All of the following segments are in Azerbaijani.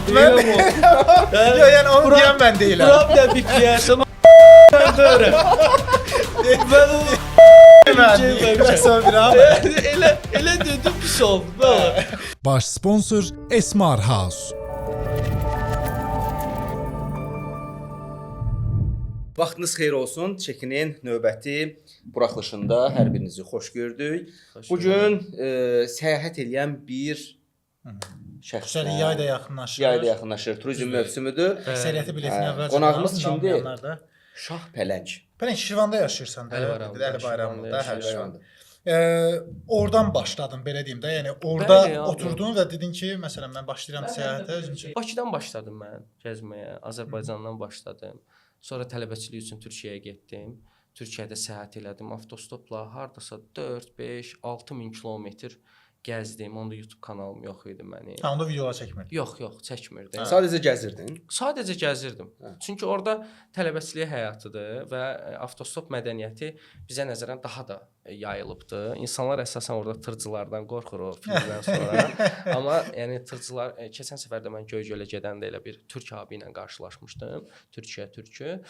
Mən yox, yəni onu deyən mən deyiləm. Problem bitləyərsən. Mən onu elə dedim pis oldu. Baş sponsor Esmar House. Vaxtınız xeyir olsun. Çekinin növbəti buraxılışında hər birinizi xoş gördük. Bu gün səyahət edən bir şəxs. Yay da yaxınlaşır. Yay da yaxınlaşır. Turizm mövsümüdür. Əksəriyyəti biletini əvvəlcə qonağımız alıb, kimdir? inanmayanlar da. Şah Pələng. Pələng Şirvanda yaşayırsan da. Əli Bayramlıda, Şirvanda. Oradan başladım belə deyim də. Yəni orada oturdun və dedin ki, məsələn mən başlayıram səyahətə özüm üçün. Bakıdan başladım mən gəzməyə, Azərbaycandan başladım. Sonra tələbəçilik üçün Türkiyəyə getdim. Türkiyədə səyahət elədim avtostopla. Hardasa 4, 5, 6 min kilometr gəzdim. Onda YouTube kanalım yox idi mənim. Ha, onda videolar çəkmirdin. Yox, çəkmirdim. Sadəcə gəzirdin. Sadəcə gəzirdim. Çünki orada tələbəçilik həyatıdır və avtostop mədəniyyəti bizə nəzərən daha da yayılıbdır. İnsanlar əsasən orada tırcılardan qorxur o filmdən sonra. Amma yəni tırcılar keçən səfər də mən Göygölə gedəndə elə bir türk abi ilə qarşılaşmışdım. Türkü.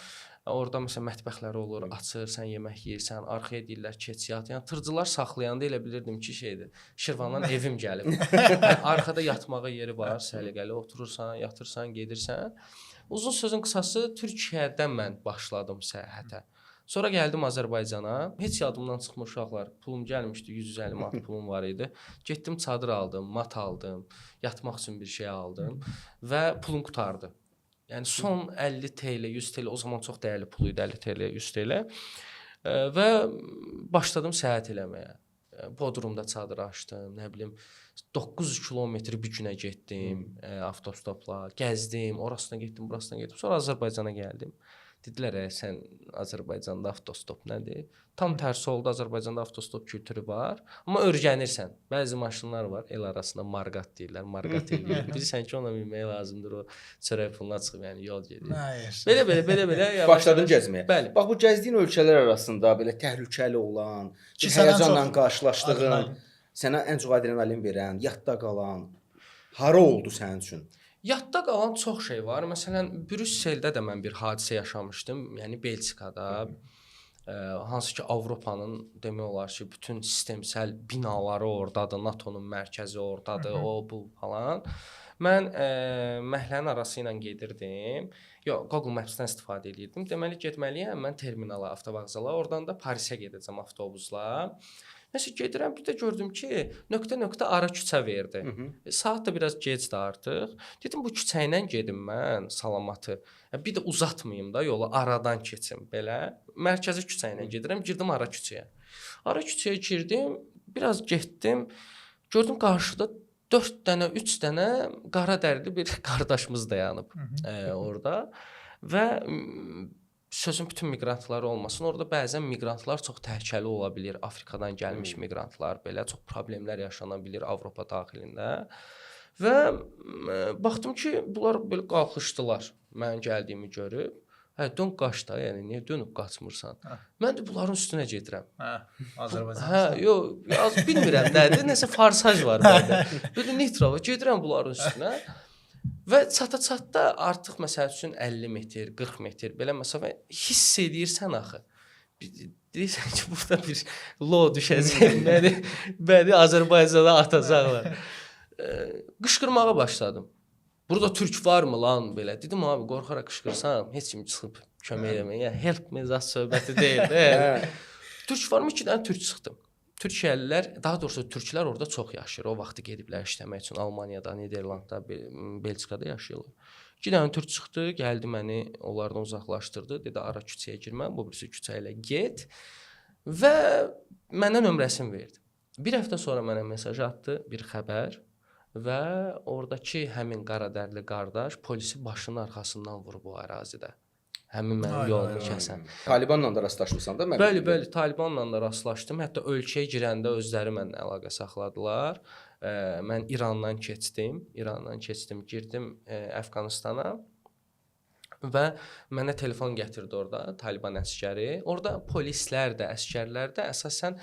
Orada məsələn mətbəxləri olur, açır, sən yemək yeyirsən, arxaya deyirlər keç yat. Yəni tırcılar saxlayanda elə bilirdim ki, şeydir. Şirvandan evim gəlib. Arxada yatmağa yeri var, səliqəli oturursan, yatırsan, gedirsən. Uzun sözün qısası Türkiyədən mən başladım səyahətə. Sonra gəldim Azərbaycana. Heç yadımdan çıxmış uşaqlar. Pulum gəlmişdi, 150 manat pulum var idi. Getdim çadır aldım, mat aldım, yatmaq üçün bir şey aldım və pulum qutardı. Yəni son 50 TL, 100 TL o zaman çox dəyərli pul idi, 50 TL, 100 TL. Və başladım səyahət eləməyə. Bodrumda çadır açdım, nə bilim 900 kilometr bir günə getdim avtostopla, gəzdim, orasına getdim, burasına getdim. Sonra Azərbaycana gəldim. Dedilər, sən Azərbaycanda avtostop nədir? Tam tərsi oldu, Azərbaycanda avtostop kültürü var. Amma öyrənirsən. Bəzi maşınlar var, el arasında marqat deyirlər, marqat eləyir. Bilirsən ki, ona minmək lazımdır, o çörək puluna çıxıb, yəni yol gedir. Belə. Başladın gəzməyə. Bəli. Bax, bu gəzdiyin ölkələr arasında belə təhlükəli olan, həyəcanla qarşılaşdığın, sənə ən çox adrenalin verən, yadda qalan, hara oldu sənin üçün? Yadda qalan çox şey var. Məsələn, Brüsseldə də mən bir hadisə yaşamışdım. Yəni Belçikada, hansı ki Avropanın demək olar ki, bütün sistemsel binaları ordadır, NATO-nun mərkəzi ordadır, o bu falan. Mən məhəllənin arası ilə gedirdim. Yox, Google Maps-dən istifadə edirdim. Deməli getməliyəm mən terminala, avtovağzala, oradan da Parisə gedəcəm avtobusla. Nəsə gedirəm, bir də gördüm ki, nöqtə-nöqtə ara küçə verdi. Saat da biraz gecdir artıq. Dedim, bu küçə ilə gedim mən salamatı. Bir də uzatmayım da yolu, aradan keçim belə. Mərkəzi küçə ilə gedirəm, girdim ara küçəyə. Ara küçəyə girdim, biraz getdim. Gördüm qarşıda 4 dənə, 3 dənə qara dərili bir qardaşımız dayanıb orada. Və sözün bütün miqrantları olmasın. Orada bəzən miqrantlar çox təhlükəli ola bilir. Afrikadan gəlmiş miqrantlar belə çox problemlər yaşana bilir Avropa daxilində. Və baxdım ki, bunlar belə qalxışdılar. Mənim gəldiyimi görüb. Dön qaç da, yəni niyə dönüb qaçmırsan? Mən də bunların üstünə gedirəm. Azərbaycan. Yox, bilmirəm nədir. Nəsə farsaj var məndə. Belə nitro gedirəm bunların üstünə. Və çata-çatda artıq məsəl üçün 50 metr, 40 metr belə məsafə hiss edirsən axı. Deyirsən ki, burada bir lo düşəcək, məni Azərbaycana atacaqlar. Qışqırmağa başladım. Burada türk varmı lan belə? Dedim abi, qorxaraq qışqırsam heç kim çıxıb kömək eləməyə. Help me zat söhbəti deyil. Türk varmı? 2 dənə türk çıxdım. Türkiyəlilər, daha doğrusu türklər orada çox yaşayır. O vaxtı gediblər işləmək üçün Almaniyada, Niderlandda, Belçikada yaşayırlar. 2 dənə türk çıxdı, gəldi məni onlardan uzaqlaşdırdı. Dedi, ara küçəyə girmə, bu birisi küçə ilə get və mənə nömrəsini verdi. Bir həftə sonra mənə mesaj atdı, bir xəbər və oradakı həmin qaradərli qardaş polisi başının arxasından vurub o ərazidə. Həmin mənim yolumu kəsən. Talibanla da rastlaşmısan da? Bəli, Talibanla da rastlaşdım. Hətta ölkəyə girəndə özləri mənimlə əlaqə saxladılar. Mən İrandan keçdim, girdim Əfqanistana və mənə telefon gətirdi orada Taliban əsgəri. Orada polislər də, əsgərlər də əsasən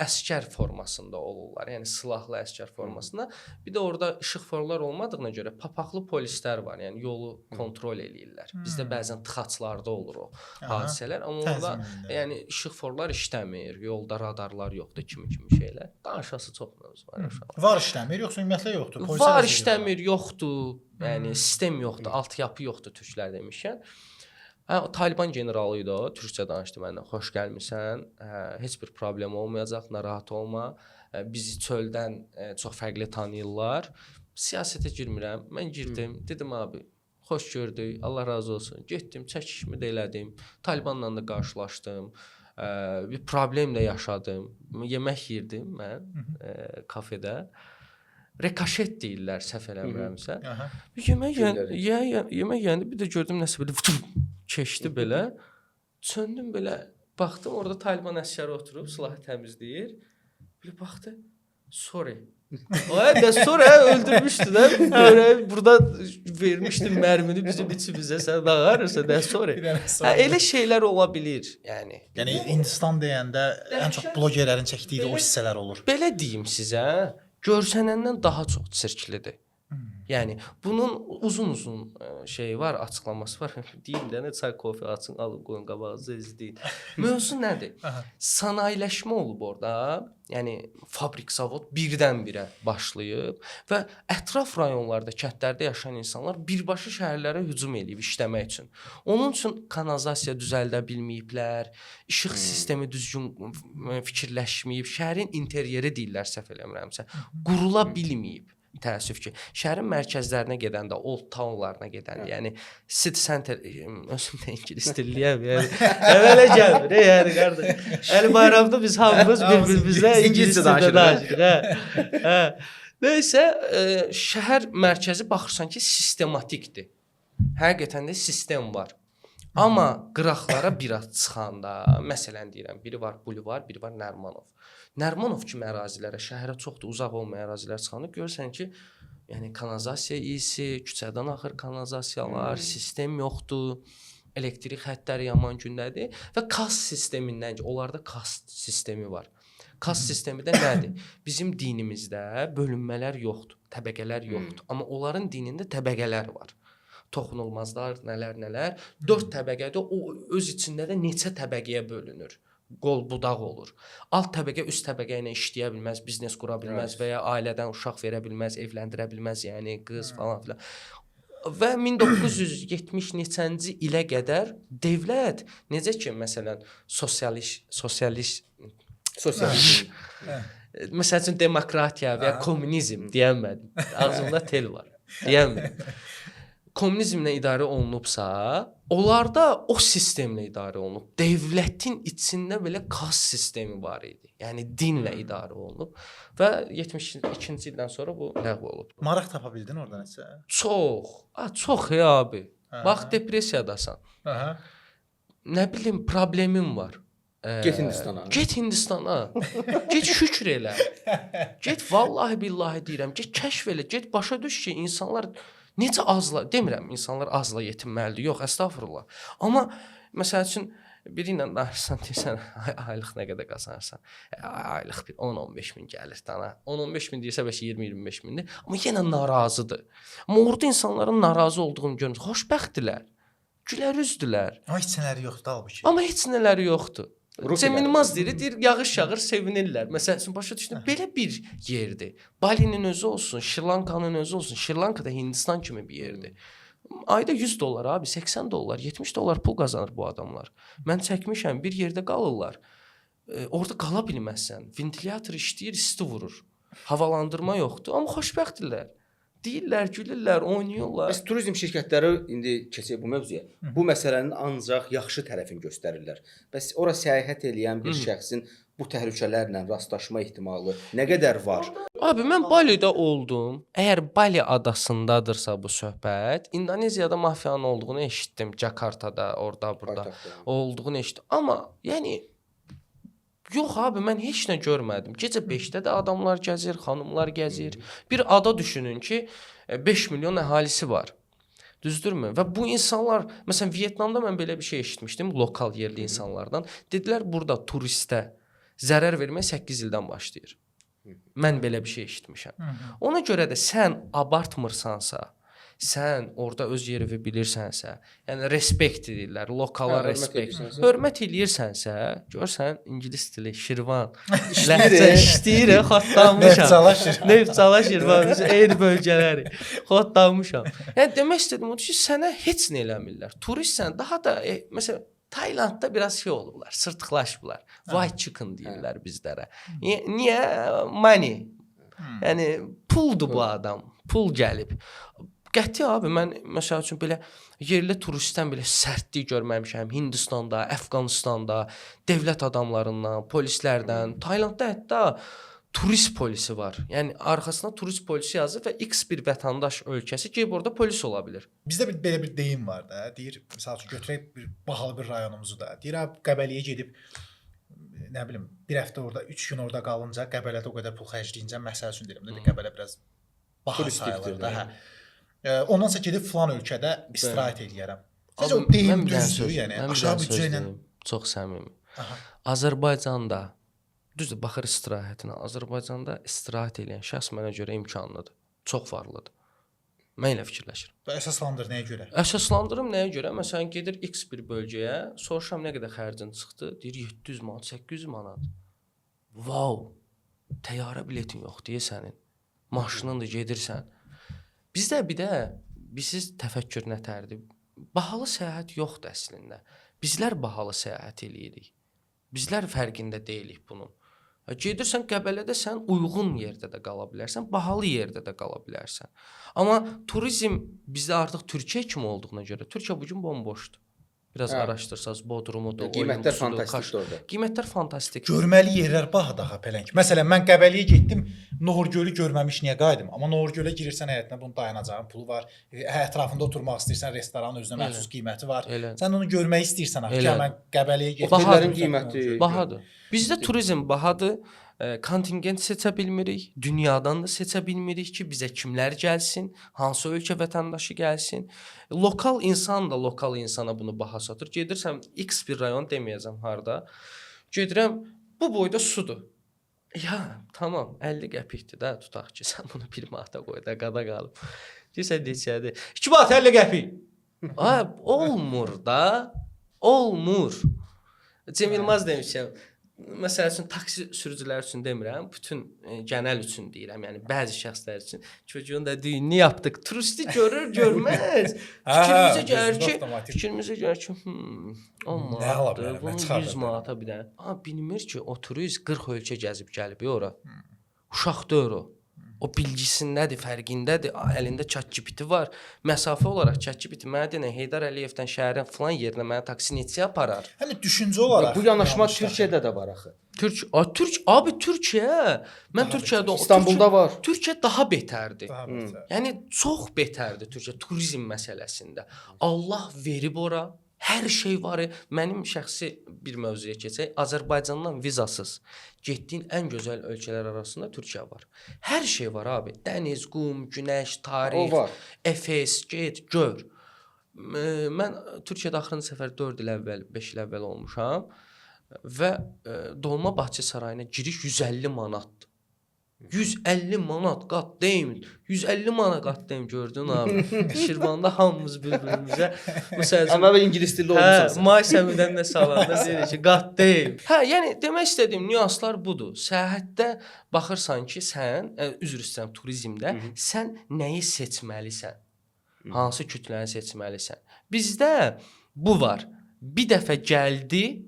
əsgər formasında olurlar. Yəni silahlı əsgər formasında. Bir də orada işıqforlar olmadığına görə papaqlı polislər var. Yəni yolu kontrol eləyirlər. Bizdə bəzən tıxaclarda olur o hadisələr, amma orada yəni işıqforlar işləmir, yolda radarlar yoxdur, kimi şeylər. Danışası çox mövzu var. Var işləmir, yoxsa ümumiyyətlə yoxdur? Var işləmir, yoxdur. Yəni sistem yoxdur, altyapı yoxdur türklər demişkən. Taliban generalı idi o, türkçə danışdı məndən. Xoş gəlmisən, heç bir problem olmayacaq, narahat olma. Bizi çöldən çox fərqli tanıyırlar. Siyasətə girmirəm. Mən girdim, dedim abi, xoş gördük, Allah razı olsun. Getdim, çəkişimi də elədim. Talibanla da qarşılaşdım. Bir problem də yaşadım. Yemək yirdim mən kafedə. Rekaşet deyirlər, səhv eləmirəmsə. Yemək yeyəndə bir də gördüm nəsə belə keçdi belə. Söndüm belə, baxdım orada Taliban əsgəri oturub, silahı təmizləyir. Belə baxdı. Sorry. Də sonra öldürmüşdü də. Burada vermişdim mərmini bizim içimizə. Sən dağarırsa də sorry. Elə şeylər ola bilir, yəni. Yəni Hindistan deyəndə ən çox blogerlərin çəkdiyi o hissələr olur. Belə deyim sizə, görsənəndən daha çox çirklidir. Yəni bunun uzun şeyi var, açıqlaması var. Deyim də nə çay, kofe açın, alın, qoyun qabağınıza izləyin. Mövzu nədir? Sənayeləşmə olub orada. Yəni fabrik, zavod birdən-birə başlayıb və ətraf rayonlarda, kəndlərdə yaşayan insanlar birbaşa şəhərlərə hücum eləyib işləmək üçün. Onun üçün kanalizasiya düzəldə bilməyiblər, işıq sistemi düzgün fikirləşməyib, şəhərin interyeri deyirlər səhv eləmirəmsə, qurula bilməyib. Təəssüf ki, şəhərin mərkəzlərinə gedəndə, old townlarına gedəndə, yəni city center, özüm də ingilis dilliyəm, yəni əvvələ gəlmir, yəni qardaş. Əli bayramda biz hamımız bir-birimizlə ingiliscə danışırıq. Nəysə, şəhər mərkəzi baxırsan ki, sistematikdir. Həqiqətən də sistem var. Amma qıraqlara biraz çıxanda, məsələn deyirəm, biri var Bulvar, biri var Nərimanov. Nərimanov kimi ərazilərə, şəhərə çoxdur, uzaq olmayan ərazilər çıxanda görürsən ki, yəni kanalizasiya iyisi, küçədən axır kanalizasiyalar, sistem yoxdur, elektrik xəttləri yaman gündədir və kast sistemindən ki, onlarda kast sistemi var. Kast sistemi də nədir? Bizim dinimizdə bölünmələr yoxdur, təbəqələr yoxdur, amma onların dinində təbəqələr var. Toxunulmazlar, nələr. 4 təbəqədə o öz içində də neçə təbəqəyə bölünür. Qol budaq olur. Alt təbəqə üst təbəqə ilə işləyə bilməz, biznes qura bilməz və ya ailədən uşaq verə bilməz, evləndirə bilməz, yəni qız falan filan. Və 1970 neçənci ilə qədər dövlət necə ki, məsələn, sosialist məsəl üçün demokratiya və ya kommunizm deyənmədim. Ağzımda tel var. Deyənmədim. Kommunizmlə idarə olunubsa, onlarda o sistemlə idarə olunub. Dövlətin içində belə kast sistemi var idi. Yəni dinlə idarə olunub və 72-ci ildən sonra bu ləğv olub. Maraq tapa bildin oradan isə? Çox abi. Bax depressiyadasan. Nə bilim problemim var. Get Hindistana. Get Hindistana. Get şükür elə. Get vallahi billahi deyirəm, get kəşf elə, get başa düş ki, insanlar necə azla, demirəm insanlar azla yetinməlidir, yox, əstəğfurullah. Amma məsəl üçün biri ilə danışsan, deyirsən, aylıq nə qədər qazanırsan? Aylıq bir 10-15 min gəlir dana. 10-15 min deyirsə, bəlkə 20-25 mindir. Amma yenə narazıdır. Amma orada insanların narazı olduğunu görürüz. Xoşbəxtdirlər, gülər üzdülər. Amma heç nələri yoxdur halbuki. Amma heç nələri yoxdur. Sevinmaz deyir, yağış yağır, sevinirlər. Məsəl üçün başa düşdün, belə bir yerdir. Balinin özü olsun, Şri-Lankanın özü olsun. Şri-Lanka da Hindistan kimi bir yerdir. Ayda $100 abi, $80, $70 pul qazanır bu adamlar. Mən çəkmişəm, bir yerdə qalırlar. Orada qala bilməzsən. Ventilyator işləyir, isti vurur. Havalandırma yoxdur, amma xoşbəxtdirlər. Deyirlər, gülürlər, oynayırlar. Bəs turizm şirkətləri indi keçək bu mövzuya. Bu məsələnin ancaq yaxşı tərəfini göstərirlər. Bəs ora səyahət edən bir şəxsin bu təhlükələrlə rastlaşma ehtimalı nə qədər var? Abi mən Balidə oldum. Əgər Bali adasındadırsa bu söhbət, İndoneziyada mafiyanın olduğunu eşitdim, Jakartada, orada, burada olduğunu eşitdim. Amma yəni yox abi, mən heç nə görmədim. Gecə 5-də də adamlar gəzir, xanımlar gəzir. Bir ada düşünün ki, 5 milyon əhalisi var. Düzdürmü? Və bu insanlar, məsələn, Vyetnamda mən belə bir şey eşitmişdim, lokal yerli insanlardan. Dedilər, burada turistə zərər vermək 8 ildən başlayır. Mən belə bir şey eşitmişəm. Ona görə də sən abartmırsansa, sən orada öz yerini bilirsənsə, yəni respekt edirlər, lokala respekt. Hörmət eləyirsənsə, görsən ingilis dili, Şirvan, ləhcə işləyir, xatlanmışam. Neftçala Şirvan, eyni bölgələri xatlanmışam. Yəni demək istədim odur ki, sənə heç nə eləmirlər. Turistsən, daha da məsələn Taylandda biraz şey olurlar, sırtıqlaşıblar. White chicken deyirlər bizlərə. Niyə? Money. Yəni puldur bu adam. Pul gəlib. Qəti abi, mən məsəl üçün belə yerli turistdən belə sərtlik görməmişəm. Hindistanda, Əfqanistanda, dövlət adamlarından, polislərdən. Taylandda hətta turist polisi var. Yəni arxasına turist polisi yazır və X bir vətəndaş ölkəsi ki, burada polis ola bilər. Bizdə belə bir deyim var da. Deyir, məsəl üçün götürək bir bahalı bir rayonumuzu da. Deyir, abi Qəbələyə gedib nə bilim, bir həftə orada, 3 gün orada qalınca, Qəbələdə o qədər pul xərcləyincə, məsəl üçün deyirəm də, Qəbələ biraz baha sayılır da, hə. Ondansa gedib filan ölkədə istirahət eləyərəm. Sizcə o deyim düzdür, yəni aşağı büdcə ilə çox səmimi. Azərbaycanda düzdür, baxır istirahətinə. Azərbaycanda istirahət edən şəxs mənə görə imkanlıdır. Çox varlıdır. Mən elə fikirləşirəm. Və əsaslandır nəyə görə? Əsaslandırım nəyə görə? Məsələn, gedir X bir bölgəyə, soruşam nə qədər xərcin çıxdı? Deyir 700 manat, 800 manat. Wow! Təyyarə biletin yoxdur sənin. Maşınındır, gedirsən. Bizdə bir də siz təfəkkür nətərdir? Bahalı səyahət yoxdur əslində. Bizlər bahalı səyahət eləyirik. Bizlər fərqində deyilik bunun. Gedirsən Qəbələdə sən uyğun yerdə də qala bilərsən, bahalı yerdə də qala bilərsən. Amma turizm bizdə artıq Türkiyə kimi olduğuna görə Türkiyə bu gün bomboşdur. Biraz araşdırsaz, Bodrumudur, qiymətlər fantastikdir orada. Qiymətlər fantastik. Görməli yerlər baha daha pələng. Məsələn, mən Qəbələyə getdim, Nohur gölü görməmiş niyə qayıdım? Amma Nohur gölə girirsən həyətinə bunun dayanacağın pulu var. Ətrafında oturmaq istəyirsən, restoranın özünə məxsus qiyməti var. Sən onu görmək istəyirsən axı. Mən Qəbələyə getdim. Otellərin qiyməti bahadır. Bizdə turizm bahadır. Kontingent seçə bilmirik, dünyadan da seçə bilmirik ki, bizə kimlər gəlsin, hansı ölkə vətəndaşı gəlsin. Lokal insan da lokal insana bunu baha satır. Gedirsən X bir rayon deməyəcəm harda. Gedirəm bu boyda sudur. Ya, tamam, 50 qəpikdir də, tutaq ki, sən bunu 1 manata qoy da, qada qalıb. Deyirsən neçədir? 2 manat 50 qəpik. Ay, olmur da. Olmur. Cem Yılmaz demişəm. Məsəl üçün taksi sürücüləri üçün demirəm, bütün genel üçün deyirəm. Yəni bəzi şəxslər üçün çocuğun da düyününü yapdıq. Turisti görür, görməz. Fikrimizə gəlir ki, 10 manatdır, bunu 100 manata bir dənə. Amma bilmir ki, o turist 40 ölkə gəzib gəlib ora. Uşaq deyil o. O bilgisindədir, fərqindədir, əlində ChatGPT var. Məsafə olaraq ChatGPT mənə deyən Heydər Əliyevdən şəhərin filan yerinə mənə taksi neçə aparar? Hani düşüncə olaraq. Bu yanaşma Türkiyədə də var axı. Türkiyə. Mən Türkiyədə İstanbulda var. Türkiyə daha betərdir. Yəni çox betərdir Türkiyə turizm məsələsində. Allah verib ora. Hər şey var. Mənim şəxsi bir mövzuya keçək. Azərbaycandan vizasız getdiyin ən gözəl ölkələr arasında Türkiyə var. Hər şey var abi. Dəniz, qum, günəş, tarix, Efes, get, gör. Mən Türkiyədə axırıncı səfər 4 il əvvəl, 5 il əvvəl olmuşam və Dolmabahçe sarayına giriş 150 manatdır. 150 manat qat deyim. 150 manat qat deyim, gördün abi. Şirvanda hamımız bir-birimizə məsələn amma ingilis dilində olmusan. May səmidən də salanda deyir ki, qat deyim. Yəni demək istədiyim nüanslar budur. Səyahətdə baxırsan ki, sən üzr istəyirəm turizmdə sən nəyi seçməlisən? Hansı kütləni seçməlisən? Bizdə bu var. Bir dəfə gəldi,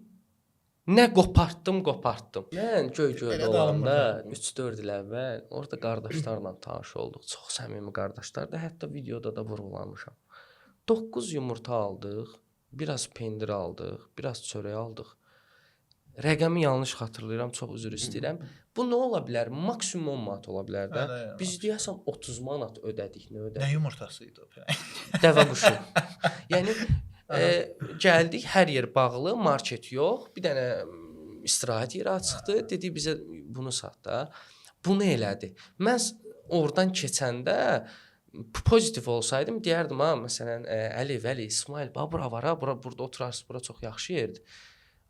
nə qopartdım. Mən Göygöldə olanda 3-4 il əvvəl orada qardaşlarla tanış olduq. Çox səmimi qardaşlardır. Hətta videoda da vurğulamışam. 9 yumurta aldıq, biraz pendir aldıq, biraz çörək aldıq. Rəqəmi yanlış xatırlayıram, çox üzr istəyirəm. Bu nə ola bilər? Maksimum 10 manat ola bilər də. Biz deyəsən 30 manat ödədik. Nə yumurtası idi o? Dəvə quşu. Yəni gəldik, hər yer bağlı, market yox. Bir dənə istirahət yeri açıqdı. Dedi bizə bunu sat da. Bunu elədi. Mən oradan keçəndə pozitiv olsaydım deyərdim ha, məsələn, Əli, İsmail, bura var ha, burada oturarsınız, bura çox yaxşı yerdir.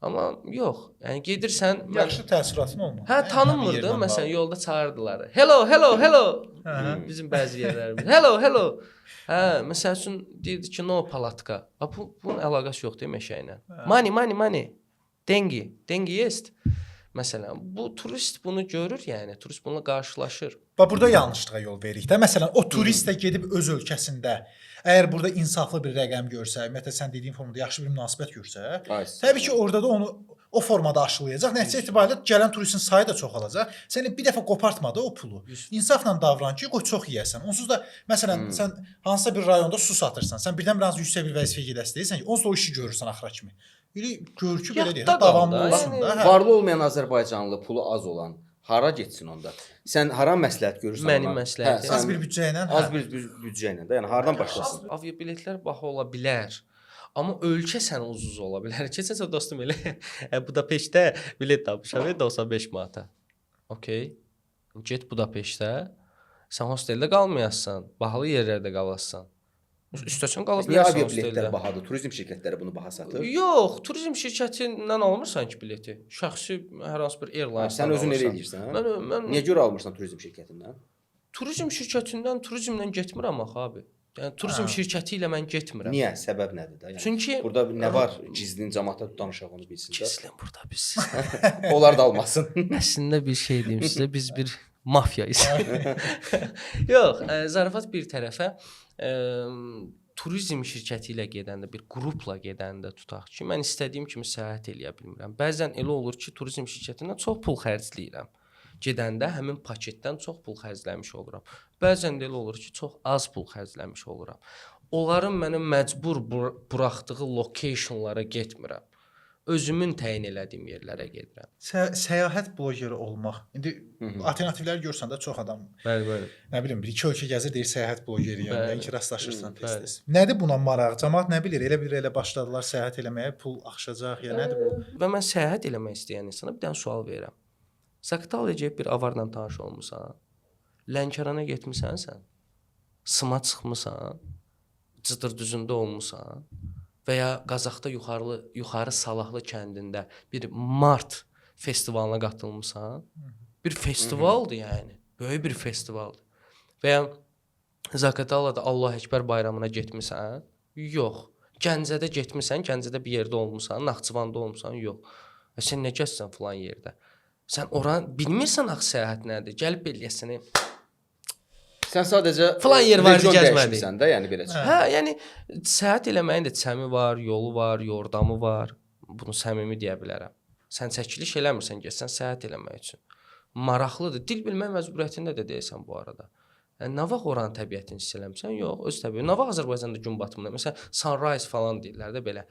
Amma yox. Yəni gedirsən Yaxşı təəssüratın olmadı. Hə, tanınmırdı. Məsələn, yolda çağırdılar. Hello, hello, hello. Bizim bəzi yerlərimiz. Hello, hello. Hə, məsəl üçün deyirdi ki, no palatka. Bunun əlaqəsi yoxdur meşəylə. Money, money, money. Dengi, dengi есть. Məsələn, bu turist bunu görür, yəni turist bununla qarşılaşır. Bax burada yanlışlığa yol veririk də. Məsələn, o turist də gedib öz ölkəsində əgər burada insaflı bir rəqəm görsə, ümumiyyətlə sən dediyin formada yaxşı bir münasibət görsə, təbii ki, orada da onu o formada aşılayacaq. Nəticə itibarilə gələn turistin sayı da çoxalacaq. Sən bir dəfə qopartma da o pulu. İnsafla davran ki, qoy çox yeyəsən. Onsuz da məsələn sən hansısa bir rayonda su satırsan, sən birdən-birə hansı yüksək bir vəzifəyə gedəsən deyirsən ki, onsuz da o işi görürsən axıra kimi. Elə gör ki, belə deyək, davamlı olsun da. Varlı olmayan Azərbaycanlı, pulu az olan hara getsin onda? Sən hara məsləhət görürsən? Mənim məsləhətim Az bir büdcə ilə. Az bir büdcə ilə də, yəni hardan başlasın? Aviabiletlər baha ola bilər. Amma ölkə sənə ucuz ola bilər. Keçən dostum elə Budapeştdə bilet tapmışam 95 manata. Okay. Get Budapeştdə. Sən hosteldə qalmayasan, bahalı yerlərdə qalasan. İstəsən qala bilərsən hosteldə. Aviabiletlər bahadır. Turizm şirkətləri bunu baha satır. Yox, turizm şirkətindən almırsan ki bileti. Şəxsi hər hansı bir airline. Sən özün elə edirsən, hə? Mən niyə görə almırsan turizm şirkətindən? Turizm şirkətindən turizmlə getmirəm axı abi. Yəni turizm şirkəti ilə mən getmirəm. Niyə? Səbəb nədir də? Yəni çünki burada nə var? Gizlin cəmaata danışaq onu bilsin də. Gizlin burada biz. Onlar da almasın. Əslində bir şey deyim sizə, biz bir mafiyayız. Yox, zarafat bir tərəfə, turizm şirkəti ilə gedəndə, bir qrupla gedəndə tutaq ki, mən istədiyim kimi səyahət eləyə bilmirəm. Bəzən elə olur ki, turizm şirkətindən çox pul xərcləyirəm. Gedəndə həmin paketdən çox pul xərcləmiş oluram. Bəzən də elə olur ki, çox az pul xərcləmiş oluram. Onların mənə məcbur buraxdığı locationlara getmirəm. Özümün təyin elədiyim yerlərə gedirəm. Səyahət bloqeri olmaq. İndi alternativləri görsən də çox adam. Bəli. Nə bilim, bir iki ölkə gəzir, deyir səyahət bloqeri, yəni ki, rastlaşırsan tez-tez. Nədir buna maraq? Cəmaət nə bilir? Elə başladılar səyahət eləməyə, pul axışacaq ya nədir bu? Və mən səyahət eləmək istəyən insana bir dənə sual verirəm. Zaqatalaya gedib bir avarla tanış olmusan? Lənkərana getmisən sən? Sıma çıxmısan? Cıdır düzündə olmusan? Və ya Qazaxda yuxarı Salahlı kəndində bir mart festivalına qatılmısan? Bir festivaldır yəni. Böyük bir festivaldır. Və ya Zaqatalada Allah Əkbər bayramına getmisən? Yox. Gəncədə getmisən, Gəncədə bir yerdə olmusan, Naxçıvanda olmusan? Yox. Və sən nə gəzsən filan yerdə? Sən oran bilmirsən axı səyahət nədir? Gəlib eləyəsən. Sən sadəcə filan yer var gəzmədi. Sən də, yəni belə. Hə, yəni səyahət eləməyin də çəmi var, yolu var, yordamı var. Bunu səmimi deyə bilərəm. Sən çəkiliş eləmirsən, getsən səyahət eləmək üçün. Maraqlıdır. Dil bilmək məcburiyyətində də deyilsən bu arada. Yəni nə vaxt oranın təbiətini hiss eləmirsən? Yox, öz təbiəti. Nə vaxt Azərbaycanda gün batımında, məsələn, sunrise falan deyirlər də belə.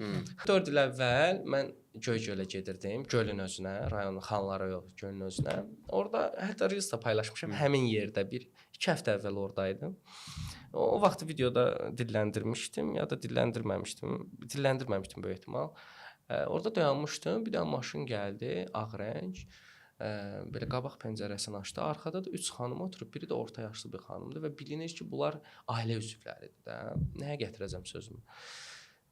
4 il əvvəl mən Göygölə gedirdim, gölün özünə, rayonun xanları yox, gölün özünə. Orada hətta reels da paylaşmışam, həmin yerdə 2 həftə əvvəl oradaydım. O vaxt videoda dilləndirmişdim ya da dilləndirməmişdim böyük ehtimal. Orada dayanmışdım, bir dənə maşın gəldi, ağ rəng. Belə qabaq pəncərəsini açdı. Arxada da 3 xanım oturub, biri də orta yaşlı bir xanımdır və bilinir ki, bunlar ailə üzvləridir də. Nəyə gətirəcəm sözümü?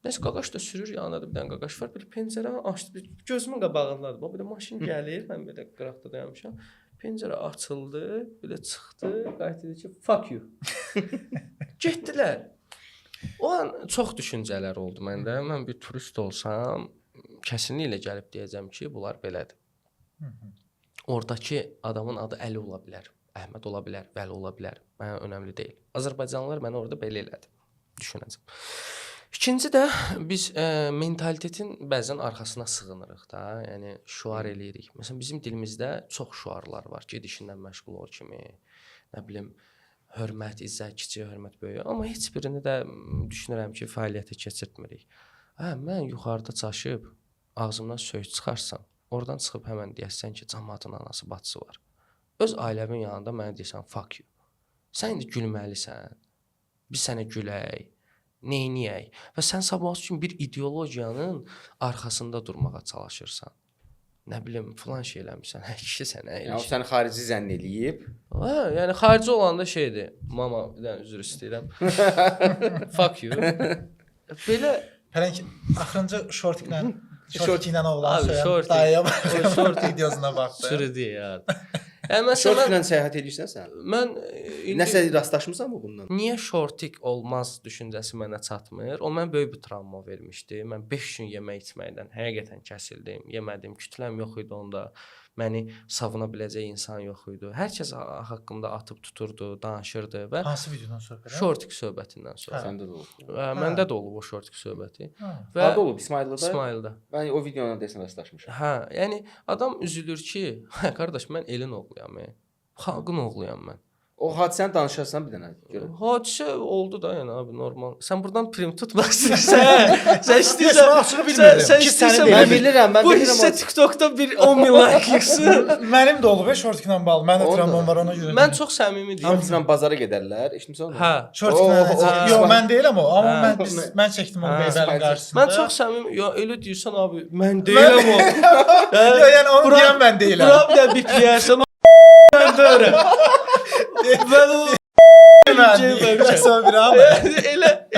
Nəsə qaqaş da sürür, yanında bir dənə qaqaş var. Belə pəncərəni açdı, gözümün qabağındadır. Bax, belə maşın gəlir, mən belə qıraqda dayanmışam. Pəncərə açıldı, belə çıxdı, qayıt dedi ki, fuck you. Getdilər. O an çox düşüncələr oldu məndə. Mən bir turist olsam, kəsinliklə gəlib deyəcəm ki, bunlar belədir. Oradakı adamın adı Əli ola bilər, Əhməd ola bilər, Vəli ola bilər. Mənə önəmli deyil. Azərbaycanlılar mənə orada belə elədi. Düşünəcəm. İkinci də biz mentalitetin bəzən arxasına sığınırıq da. Yəni şüar eləyirik. Məsələn bizim dilimizdə çox şüarlar var. Gedişindən məşğul ol kimi, nə bilim, hörmət, izzət, kiçik hörmət böyük. Amma heç birini də düşünürəm ki, fəaliyyətə keçirtmirik. Mən yuxarıda çaşıb ağzımdan söz çıxarsam, oradan çıxıb həmən deyəsən ki, cəmaatın anası, bacısı var. Öz ailəmin yanında mənə deyəsən, fuck you. Sən indi gülməlisən. Biz sənə gülək, neyniyək. Və sən sabah üçün bir ideologiyanın arxasında durmağa çalışırsan. Nə bilim, filan şey eləmirsən. Kişi sənə elə. Yəni səni xarici zənn eləyib. Yəni xarici olanda şeydir. Mama, bir dənə üzr istəyirəm. Fuck you. Belə Pələng axırıncı şortiklə Şort ilə oğlan Abi, söyən short- dayıya o short videosuna baxdı. Sürüdü ya. Yəni məsələn Şortla səyahət edirsən sən? mən Nəsə rastlaşmısan mı bundan? niyə shortik olmaz düşüncəsi mənə çatmır. O mən böyük bir travma vermişdi. Mən 5 gün yemək içməkdən həqiqətən kəsildim. Yemədim, kütləm yox idi onda. Məni savuna biləcək insan yox idi. Hər kəs haqqımda atıb tuturdu, danışırdı və Hansı videodan söhbət? shortik söhbətindən sonra. Səndə də olub. Məndə də olub o shortik söhbəti. Və Harda olub? İsmayıllıda? İsmaildə. Mən o videonun desən rastlaşmışam. Hə, yəni adam üzülür ki, hə qardaş mən elin oğluyam. Xalqın oğluyam mən. O hadisəni danışarsan bir dənə görüm. Hadisə oldu da yəni abi normal. Sən buradan prim tutmaq istəyirsən. Sən istəyirsən Mən açığı bilmirəm. Sən Ki, istəyirsən sənin Mən bilirəm, mən bu bilirəm. hissə TikTokda bir 10 min like yığsın. Mənim də olub shortiklə bağlı. Mən də Oldu. travmam var ona görə. Mən çox səmimi deyirəm. Hamısından bazara gedərlər. Eşitmisən onu? Hə. shortiklə. o- Yox, mən deyiləm o. Amma Hə. mən çəkdim onu Hə. Beybəlin qarşısında. Mən çox səmimi. Ya elə deyirsən abi, mən deyiləm o. Yox, yəni onu deyən mən deyiləm. Bura bir də bipləyərsən. Mən deyirəm. Mən o Mən bir abi.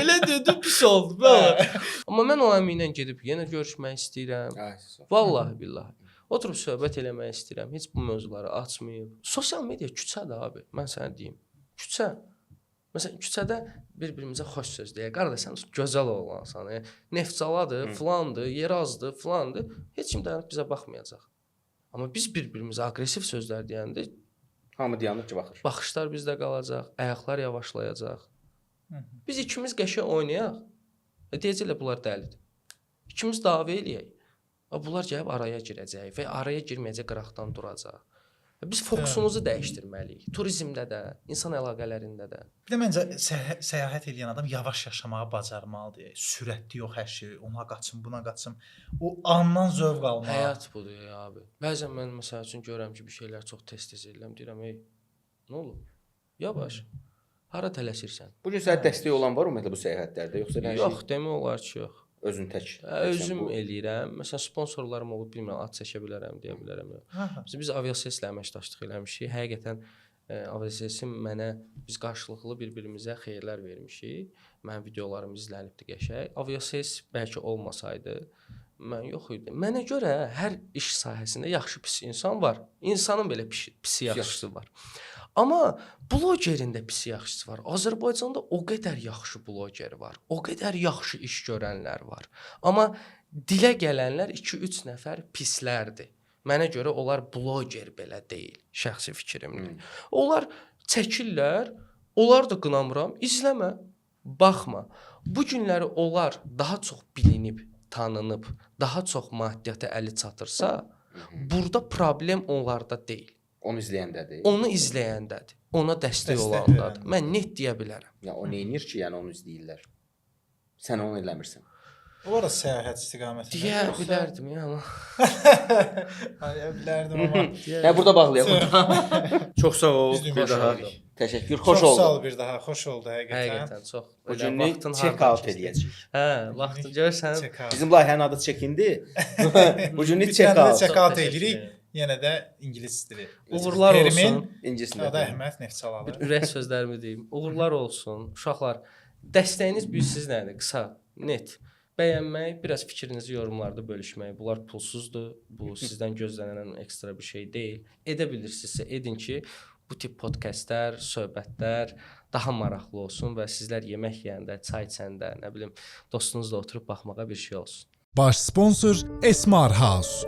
elə dedim pis oldu. Vallahi. Amma mən o əminlə gedib yenə görüşmək istəyirəm. Ay, Vallahi billahi. Oturub söhbət eləmək istəyirəm. Heç bu mövzuları açmayıb. Sosial media küçədir abi. Mən sənə deyim. Küçə. Məsələn, küçədə bir-birimizə xoş söz deyək. Qardaş sən gözəl oğlansan. Neftçaladır, filandır, yerazdır, filandır. Heç kim dayanıb bizə baxmayacaq. Amma biz bir-birimizə aqressiv sözlər deyəndə hamı dayanıb ki baxır. baxışlar bizdə qalacaq, ayaqlar yavaşlayacaq. Biz ikimiz qəşəng oynayaq. Deyəcəklər bunlar dəlidir. İkimiz dava eləyək. Bunlar gəlib araya girəcək və araya girməyəcək qıraqdan duracaq. Biz fokusumuzu dəyişdirməliyik. Turizmdə də, insan əlaqələrində də. Bir də məncə səyahət edən adam yavaş yaşamağı bacarmalıdır. Sürətli yox hər şey. Ona qaçım, buna qaçım. O andan zövq almalı. Həyat budur ya abi. Bəzən mən məsəl üçün görürəm ki, bir şeylər çox tez-tez edirəm. Deyirəm, ey, nə olub? Yavaş. Hara tələsirsən? Bu gün sənə dəstək olan var ümumiyyətlə bu səyahətlərdə yoxsa hər Yox, şey demək olar ki, yox. özün tək? Özüm eləyirəm. Məsələn, sponsorlarım olub, bilmirəm, ad çəkə bilərəm, deyə bilərəm. Biz aviasiyasla əməkdaşlıq eləmişik. Həqiqətən aviasiyasim mənə biz qarşılıqlı bir-birimizə xeyirlər vermişik. Mənim videolarım izlənibdi qəşəng. Aviasiyas bəlkə olmasaydı mən yox idi. Mənə görə hər iş sahəsində yaxşı pis insan var. İnsanın belə pis yaxşısı var. Amma blogerin də pis yaxşısı var. Azərbaycanda o qədər yaxşı bloger var. O qədər yaxşı iş görənlər var. Amma dilə gələnlər 2-3 nəfər pislərdir. Mənə görə onlar bloger belə deyil, şəxsi fikrimdir. Onlar çəkirlər, onlar da qınamıram, izləmə, baxma. Bu günləri onlar daha çox bilinib, tanınıb, daha çox maddiyyata əli çatırsa, burada problem onlarda deyil. Onu izləyəndədir. Onu izləyəndədir. Ona dəstək Dəstək olandadır. verəndə. Mən net deyə bilərəm. Ya o nə edir ki, yəni onu izləyirlər. Sən onu eləmirsən. O da səyahət istiqamətində. Deyə bilərdim ya amma. Deyə bilərdim amma. Hə burada bağlayaq. Çox sağ ol. Biz Bir daha. olduq. Təşəkkür. Xoş Xoş sağ ol oldu. bir daha. Xoş oldu həqiqətən. Həqiqətən çox. Bu Elə günlük vaxtın check hardan out keçdi? eləyəcəyik. Hə, vaxtı görsən. Check out. Bizim layihənin adı check-in'di. Bu günlük Bir check dənə out. check out Çox eləyirik. təşəkkür Yenə də ingilis dili. Uğurlar Termin, olsun. İngiliscə. Adı Əhməd Neftçalalı. Bir ürək sözlərimi deyim. Uğurlar olsun. Uşaqlar, dəstəyiniz bilirsiniz nədir? Qısa, net. Bəyənmək, biraz fikrinizi yorumlarda bölüşmək. Bunlar pulsuzdur. Bu sizdən gözlənilən ekstra bir şey deyil. Edə bilirsinizsə edin ki, bu tip podkastlar, söhbətlər daha maraqlı olsun və sizlər yemək yeyəndə, çay içəndə, nə bilim, dostunuzla oturub baxmağa bir şey olsun. Baş sponsor Esmar House.